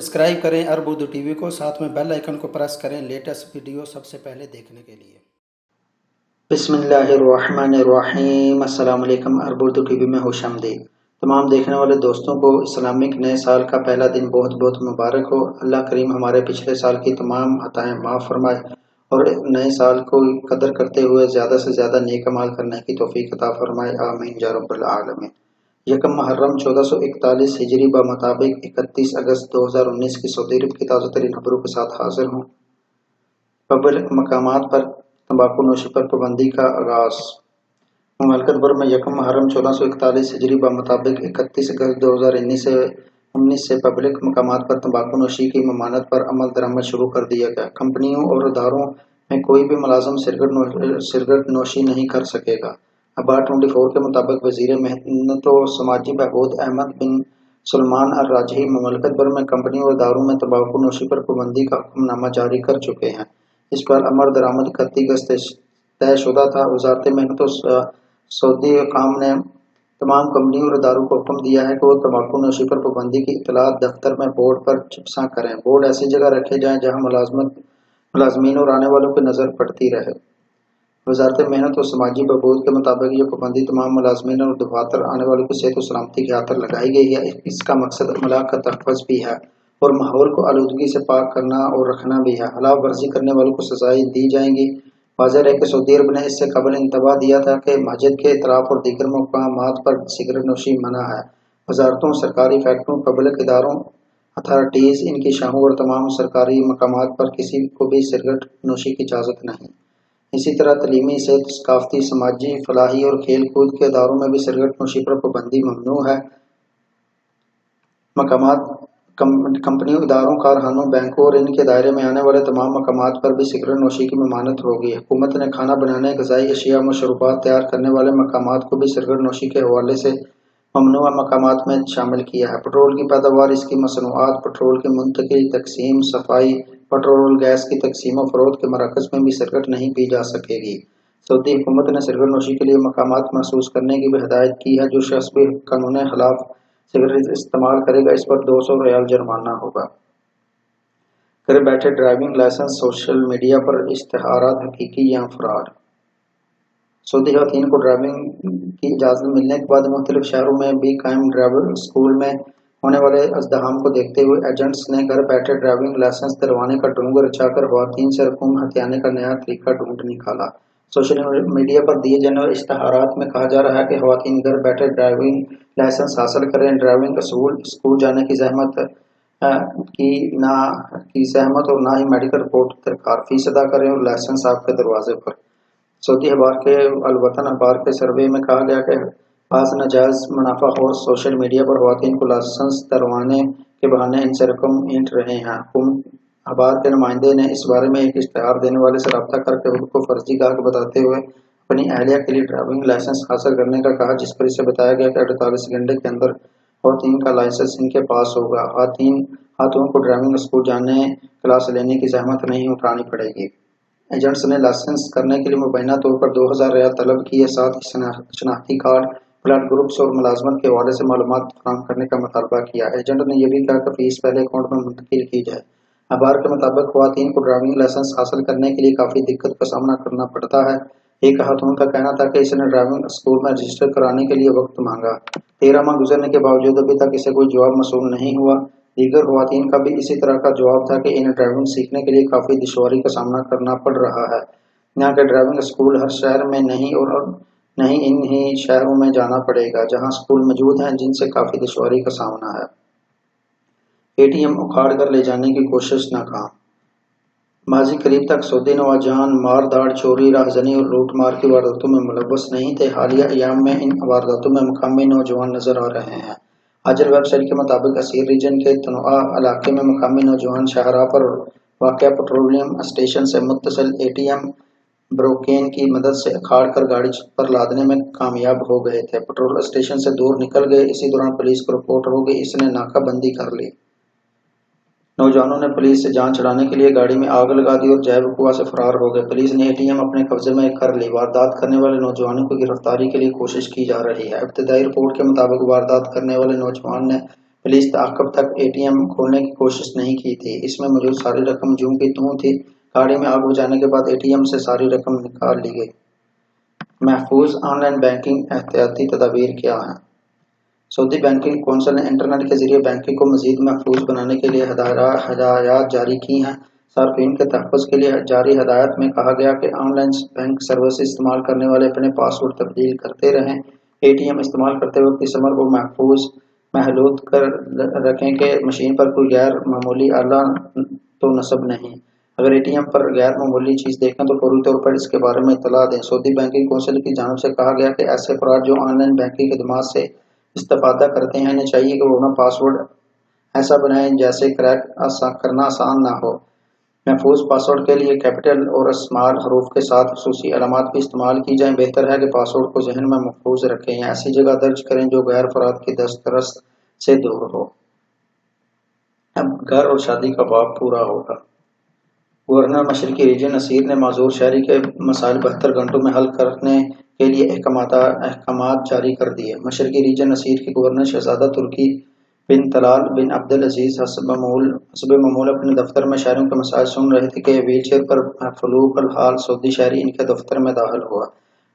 Subscribe करें अरब Urdu TV को, साथ में बेल आइकन को प्रेस करें लेटेस्ट वीडियो सबसे पहले देखने के लिए। बिस्मिल्लाहिर्रहमानिर्रहीम। अस्सलाम वालेकुम। अरब उर्दू टीवी में खुशामदीद। तमाम देखने वाले दोस्तों को इस्लामिक नए साल का पहला दिन बहुत बहुत मुबारक हो। अल्लाह करीम हमारे पिछले साल की तमाम खताएं माफ़ फरमाए और नए साल को कदर करते हुए ज़्यादा से ज़्यादा नेक अमाल करने की तौफीक अता फरमाए, आमीन या रब्बल आलमीन। यकम मुहर्रम 1441 हिजरी ब मुताबिक 31 अगस्त 2019 की सऊदी अरब की ताज़ा तरीन खबरों के साथ हाजिर हूँ। पब्लिक मकामात पर तंबाकू नोशी पर पाबंदी का आगाज़। ममलकत भर में यकम मुहर्रम 1441 हिजरी ब मुताबिक 31 अगस्त 2019 से पब्लिक मकामात पर तंबाकू नोशी की ममानत पर अमल दरामद शुरू कर दिया गया। कंपनियों और इदारों में कोई भी मुलाजिम सिगरेट नोशी नहीं कर सकेगा। अखबार 24 के मुताबिक वज़ीर मेहनत व समाजी बहबूद अहमद बिन सलमान अल राजही ममलकत भर में कंपनियों और इदारों में तंबाकू नोशी पर पाबंदी का हुक्मनामा जारी कर चुके हैं। इस पर अमल दरामद 31 अगस्त तयशुदा था। वज़ारत मेहनत और सऊदी हुकाम ने तमाम कंपनियों और इदारों को हुक्म दिया है कि वो तंबाकू नोशी पर पाबंदी की इत्तलात दफ्तर में बोर्ड पर चिपसा करें। बोर्ड ऐसी जगह रखे जाएं जहां मुलाजमीन और आने वालों की नज़र पड़ती रहे। वज़ारत मेहनत और समाजी बहबूद के मुताबिक ये पाबंदी तमाम मुलाजमीन और दफातर आने वालों की सेहत और सलामती की खातिर लगाई गई है। इसका मकसद अमला का तहफ़्फ़ुज़ भी है और माहौल को आलूदगी से पाक करना और रखना भी है। खिलाफ वर्जी करने वालों को सजाएं दी जाएंगी। वाज़ेह है कि सऊदी अरब ने इससे कबल इंतबाह दिया था कि मस्जिद के इतराफ़ और दीगर मकामात पर सिगरेट नोशी मना है। वज़ारतों, सरकारी फैक्ट्रियों, पब्लिक इदारों, अथॉरिटीज़, इनकी शाखों और तमाम सरकारी मकामात पर किसी को भी सिगरेट नोशी की इजाज़त नहीं। इसी तरह तलीमी, सेहत, सकाफ़ती, समाजी, फलाही और खेल कूद के इदारों में भी सिगरेट नोशी पर पाबंदी ममनू है। मकामात, कंपनियों, इदारों, कारखानों, बैंकों और इनके दायरे में आने वाले तमाम मकामात पर भी सिगरेट नोशी की ममानत होगी। हुकूमत ने खाना बनाने, ग़िज़ाई अशिया, मशरूबात तैयार करने वाले मकामात को भी सिगरेट नोशी के हवाले से ममनुआ मकामात में शामिल किया है। पेट्रोल की पैदावार, इसकी मसनूआत, पेट्रोल की मुंतकिल, तकसीम, सफाई, पेट्रोल और गैस की तकसीम और फ़रोख्त के मराकज़ में भी सिगरेट नहीं पी जा सकेगी। सऊदी हुकूमत ने सिगरेट नोशी के लिए मकामात महसूस करने की भी हिदायत की है। जो शख्स भी कानून खिलाफ सिगरेट इस्तेमाल करेगा, इस पर 200 रियाल जुर्माना होगा। घर बैठे ड्राइविंग लाइसेंस, सोशल मीडिया पर इश्तिहारात हकीकी या फ्रॉड। सऊदी ख़वातीन को ड्राइविंग की इजाज़त मिलने के बाद मुख्तलिफ शहरों में भी कायम ड्राइविंग स्कूल में होने वाले अज़्दहाम को देखते हुए एजेंट्स ने घर बैठे ड्राइविंग लाइसेंस दिलवाने का ढोंग रचाकर ख़वातीन से रकूम हथियाने का नया तरीका ढूंढ निकाला। सोशल मीडिया पर दिए जाने वाले इश्तिहारात में कहा जा रहा है कि ख़वातीन घर बैठे ड्राइविंग लाइसेंस हासिल करें, ड्राइविंग स्कूल जाने की ज़हमत और ना ही मेडिकल रिपोर्ट दरकार, फीस अदा करें और लाइसेंस आपके दरवाजे पर। सऊदी अखबार के अलवतन अखबार के सर्वे में कहा गया कि बाज़ नाजायज़ मुनाफाखोर सोशल मीडिया पर ख़वातीन को लाइसेंस दिलवाने के बहाने इनसे रकम ऐंठ रहे हैं। अखबार के नुमाइंदे ने इस बारे में एक इश्तिहार देने वाले से रब्ता करके उनको फर्जी गाहक बताते हुए अपनी अहलिया के लिए ड्राइविंग लाइसेंस हासिल करने का कहा, जिस पर इसे बताया गया कि 48 घंटे के अंदर ख़वातीन का लाइसेंस इनके पास होगा। खातून को ड्राइविंग स्कूल जाने, क्लास लेने की ज़हमत नहीं उठानी पड़ेगी। एजेंट्स ने लाइसेंस करने के लिए मुबैना तौर पर 2000 रियाल तलब किए, साथ ही शनाख्ती कार्ड, ब्लड ग्रुप्स और मुलाजमत के हवाले से मालूमात फराहम करने का मुतालबा किया। एजेंट ने यह भी कहा कि फीस पहले अकाउंट में मुंतकिल की जाए। अखबार के मुताबिक ख़वातीन को ड्राइविंग लाइसेंस हासिल करने के लिए काफ़ी दिक्कत का सामना करना पड़ता है। एक खातून का कहना था कि इसने ड्राइविंग स्कूल में रजिस्टर कराने के लिए वक्त मांगा। 13 माह गुजरने के बावजूद अभी तक इसे कोई जवाब मौसूल नहीं हुआ। दीगर ख़वातीन का भी इसी तरह का जवाब था कि इन्हें ड्राइविंग सीखने के लिए काफ़ी दुश्वारी का सामना करना पड़ रहा है। यहाँ के ड्राइविंग स्कूल हर शहर में नहीं इन ही शहरों में जाना पड़ेगा जहाँ स्कूल मौजूद हैं, जिनसे काफ़ी दुश्वारी का सामना है। एटीएम उखाड़ कर ले जाने की कोशिश नाकाम। माजी करीब तक सऊदी नौजवान मार धाड़, चोरी, राहज़नी और लूटमार की वारदातों में मुलव्वस नहीं थे। हालिया अय्याम में इन वारदातों में मुकामी नौजवान नजर आ रहे हैं। हाजिर वेबसाइट के मुताबिक असीर रीजन के तनुआ इलाके में मुकामी नौजवान शाहराह पर वाक़या पेट्रोलियम स्टेशन से मुत्तसिल एटीएम ब्रोकेन की मदद से अखाड़ कर गाड़ी पर लादने में कामयाब हो गए थे। पेट्रोल स्टेशन से दूर निकल गए। इसी दौरान पुलिस को रिपोर्ट हो गई। इसने नाकाबंदी कर ली। नौजवानों ने पुलिस से जान छुड़ाने के लिए गाड़ी में आग लगा दी और जैब कुआ से फरार हो गए। पुलिस ने एटीएम अपने कब्जे में कर ली। वारदात करने वाले नौजवानों की गिरफ्तारी के लिए कोशिश की जा रही है। इब्तदाई रिपोर्ट के मुताबिक वारदात करने वाले नौजवान ने पुलिस ताकब तक ATM खोलने की कोशिश नहीं की थी। इसमें मौजूद सारी रकम यूं की त्यों थी। गाड़ी में आग बुझाने के बाद ATM से सारी रकम निकाल ली गई। महफूज ऑनलाइन बैंकिंग एहतियाती तदाबीर क्या हैं? सऊदी बैंकिंग कौंसिल ने इंटरनेट के जरिए बैंकिंग को मजीद महफूज बनाने के लिए हदायत जारी की हैं। सार्फिन के तहफ़्फ़ुज़ के लिए जारी हदायत में कहा गया कि ऑनलाइन बैंक सर्विस इस्तेमाल करने वाले अपने पासवर्ड तब्दील करते रहें। ATM इस्तेमाल करते वक्त इस अमल को महलूत कर रखें कि मशीन पर कोई गैर मामूली आला तो नस्ब नहीं। अगर ATM पर गैर मामूली चीज़ देखें तो फौरी तौर पर इसके बारे में इत्तला दें। सऊदी बैंकिंग कौंसिल की जानिब से कहा गया कि ऐसे अफराद जो ऑनलाइन बैंकिंग खदमात से इस्तेफादा करते हैं, इन्हें चाहिए कि वो अपना पासवर्ड ऐसा बनाएं जैसे क्रैक करना आसान ना हो। महफूज पासवर्ड के लिए कैपिटल और स्मॉल हरूफ के साथ खुसूसी अलामात भी इस्तेमाल की जाएं। बेहतर है कि पासवर्ड को जहन में महफूज रखें या ऐसी जगह दर्ज करें जो गैर अफराद की दस्तरस से दूर हो। अब घर और शादी का बाब पूरा होगा। गवर्नर मशरकी रीजन नसीर ने माजूर शहरी के मसाइल 72 घंटों में हल करने के लिए अहकामात जारी कर दिए। मशरकी रीजन नसीर के गवर्नर शहजादा तुर्की बिन तलाल बिन अब्दुल अजीज हसब मामूल अपने दफ्तर में शहरों के मसाइल सुन रहे थे कि व्हीलचेयर पर फलूकल हाल सऊदी शहरी इनके दफ्तर में दाखिल हुआ।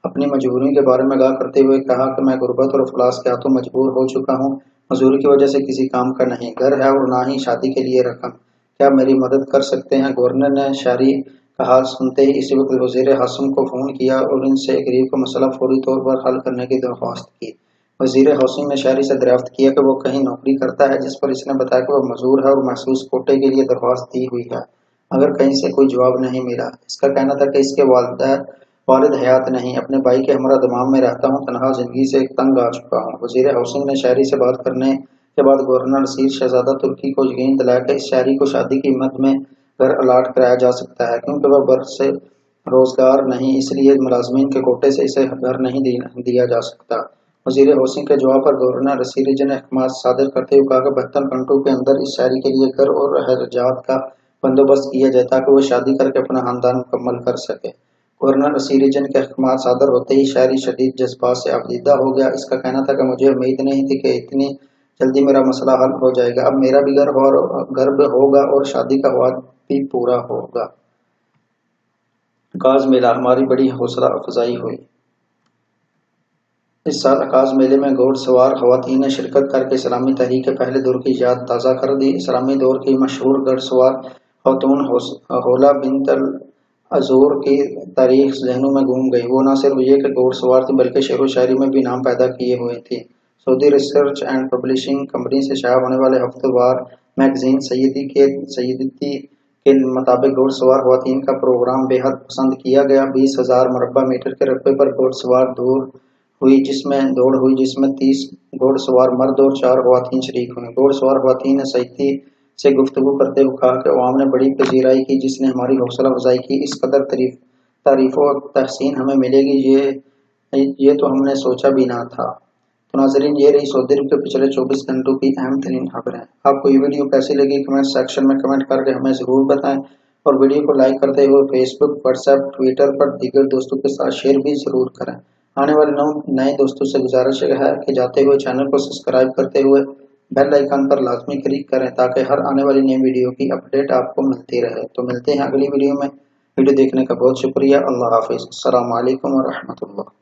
अपनी मजबूरियों के बारे में आगाह करते हुए कहा कि मैं गुर्बत और अफलास के हाथों मजबूर हो चुका हूँ। मजदूरी की वजह से किसी काम का नहीं घर है और ना ही शादी के लिए रकम। क्या मेरी मदद कर सकते हैं? गवर्नर ने शहरी का हाल सुनते ही इसी वक्त वजीर हासिम को फ़ोन किया और इनसे गरीब का मसला फौरी तौर पर हल करने की दरख्वास्त की। वजीर हासिम ने शहरी से दरियाफ्त किया कि वो कहीं नौकरी करता है, जिस पर इसने बताया कि वह मजदूर है और महसूस कोटे के लिए दरख्वास्त दी हुई है, मगर कहीं से कोई जवाब नहीं मिला। इसका कहना था कि इसके वालिद हयात नहीं, अपने भाई के हमरा दमाम में रहता हूँ, तनहा जिंदगी से तंग आ चुका हूँ। वजीर हाउसिंग ने शहरी से बात करने के बाद गवर्नर नसीर शहजादा तुर्की को यकीन दिलाया कि इस शहरी को शादी की कीमत में घर अलाट कराया जा सकता है, क्योंकि वह बर्फ से रोजगार नहीं, इसलिए मुलाजमीन के कोटे से इसे घर नहीं दिया जा सकता। वजीर हाउसिंग के जवाब पर गवर्नर नसीर रीजन ने अहकाम सादर करते हुए कहा कि 72 घंटों के अंदर इस शहरी के लिए घर और रहजात का बंदोबस्त किया जाए ताकि वह शादी करके अपना खानदान मुकम्मल कर सके। गवर्नर नसीर रीजन के अहकाम सादर होते ही शहरी शदीद जज्बात से आबदीदा हो गया। इसका कहना था कि मुझे उम्मीद नहीं थी कि इतनी जल्दी मेरा मसला हल हो जाएगा। अब मेरा भी घर भी होगा और शादी का वाद भी पूरा होगा। अकाज मेला हमारी बड़ी हौसला अफजाई हुई। इस साल अकाज मेले में घोड़सवार खवातीन ने शिरकत करके इस्लामी तहरीक के पहले दौर की याद ताज़ा कर दी। इस्लामी दौर की मशहूर घुड़सवार खातून होला बिन्त अजूर की तारीख जहनों में घूम गई। वो न सिर्फ ये कि घोड़सवार थी बल्कि शेर व शायरी में भी नाम पैदा किए हुए थी। Saudi research and publishing company से शाया होने वाले हफ्तेवार मैगजीन सैयदती के मुताबिक घोड़सवार खवातीन का प्रोग्राम बेहद पसंद किया गया। 20,000 मुरब्बा मीटर के रकबे पर घोड़सवार दौड़ हुई जिसमें 30 घोड़सवार मर्द और 4 खवातीन शरीक हुई। घोड़सवार खवातीन ने सैयदती से गुफ्तगू करते हुए कहा कि अवाम ने बड़ी पजीराई की जिसने हमारी हौसला अफजाई की। इस कदर तारीफ और तहसीन हमें मिलेगी ये तो हमने सोचा भी ना था। तो नाज़रीन, ये रही सऊदी अरब के पिछले 24 घंटों की अहम तरीन खबरें। आपको ये वीडियो कैसी लगी कमेंट सेक्शन में कमेंट करके हमें ज़रूर बताएं और वीडियो को लाइक करते हुए फेसबुक, व्हाट्सएप, ट्विटर पर दीगर दोस्तों के साथ शेयर भी ज़रूर करें। आने वाले नए दोस्तों से गुजारिश है कि जाते हुए चैनल को सब्सक्राइब करते हुए बेल आइकन पर लाजमी क्लिक करें ताकि हर आने वाली नई वीडियो की अपडेट आपको मिलती रहे। तो मिलते हैं अगली वीडियो में। वीडियो देखने का बहुत शुक्रिया। अल्लाह हाफिज़। अस्सलामु अलैकुम व रहमतुल्लाह।